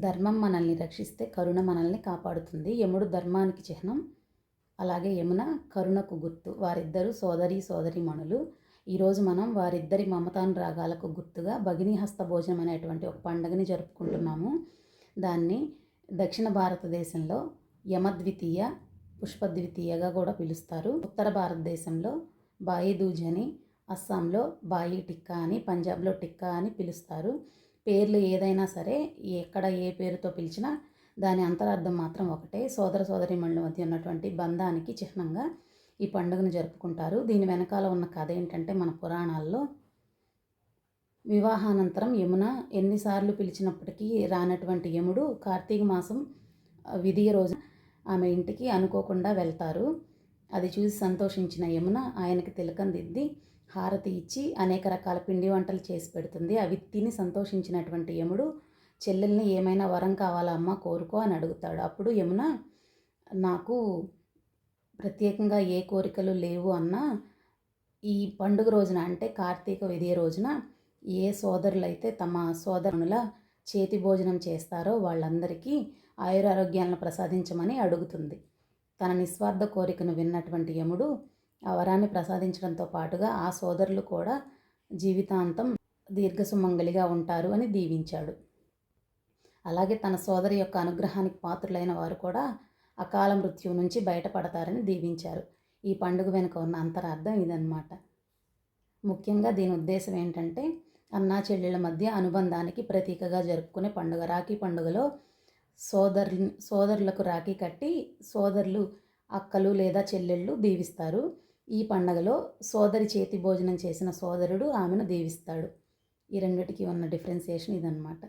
ధర్మం మనల్ని రక్షిస్తే కరుణ మనల్ని కాపాడుతుంది. యముడు ధర్మానికి చిహ్నం. అలాగే యమున కరుణకు గుర్తు. వారిద్దరూ సోదరీమణులు. ఈరోజు మనం వారిద్దరి మమతానురాగాలకు గుర్తుగా భగినీహస్త భోజనం అనేటువంటి ఒక పండుగని జరుపుకుంటున్నాము. దాన్ని దక్షిణ భారతదేశంలో యమద్వితీయ, పుష్పద్వితీయగా కూడా పిలుస్తారు. ఉత్తర భారతదేశంలో బాయి దూజ్ అని, అస్సాంలో బాయి టిక్కా అని, పంజాబ్లో టిక్కా అని పిలుస్తారు. పేర్లు ఏదైనా సరే, ఎక్కడ ఏ పేరుతో పిలిచినా దాని అంతరార్థం మాత్రం ఒకటే. సోదరీమణుల మధ్య ఉన్నటువంటి బంధానికి చిహ్నంగా ఈ పండుగను జరుపుకుంటారు. దీని వెనకాల ఉన్న కథ ఏంటంటే, మన పురాణాల్లో వివాహానంతరం యమున ఎన్నిసార్లు పిలిచినప్పటికీ రానటువంటి యముడు కార్తీక మాసం విధియ రోజు ఆమె ఇంటికి అనుకోకుండా వెళ్తారు. అది చూసి సంతోషించిన యమున ఆయనకి తిలకం దిద్ది హారతి ఇచ్చి అనేక రకాల పిండి వంటలు చేసి పెడుతుంది. అవి తిని సంతోషించినటువంటి యముడు చెల్లెల్ని ఏమైనా వరం కావాలా అమ్మ, కోరుకో అని అడుగుతాడు. అప్పుడు యమున, నాకు ప్రత్యేకంగా ఏ కోరికలు లేవు అన్నా, ఈ పండుగ రోజున అంటే కార్తీక విధియ రోజున ఏ సోదరులైతే తమ సోదరుల చేతి భోజనం చేస్తారో వాళ్ళందరికీ ఆయురారోగ్యాలను ప్రసాదించమని అడుగుతుంది. తన నిస్వార్థ కోరికను విన్నటువంటి యముడు ఆ వరాన్ని ప్రసాదించడంతో పాటుగా ఆ సోదరులు కూడా జీవితాంతం దీర్ఘసుమంగలిగా ఉంటారు అని దీవించాడు. అలాగే తన సోదరి యొక్క అనుగ్రహానికి పాత్రులైన వారు కూడా అకాల మృత్యువు నుంచి బయటపడతారని దీవించారు. ఈ పండుగ వెనుక ఉన్న అంతరార్థం ఇదన్నమాట. ముఖ్యంగా దీని ఉద్దేశం ఏంటంటే, అన్నా చెల్లెళ్ళ మధ్య అనుబంధానికి ప్రతీకగా జరుపుకునే పండుగ. రాఖీ పండుగలో సోదరులకు రాఖీ కట్టి సోదరులు, అక్కలు లేదా చెల్లెళ్ళు దీవిస్తారు. ఈ పండగలో సోదరి చేతి భోజనం చేసిన సోదరుడు ఆమెను దీవిస్తాడు. ఈ రెండిటికి ఉన్న డిఫరెన్సియేషన్ ఇదన్నమాట.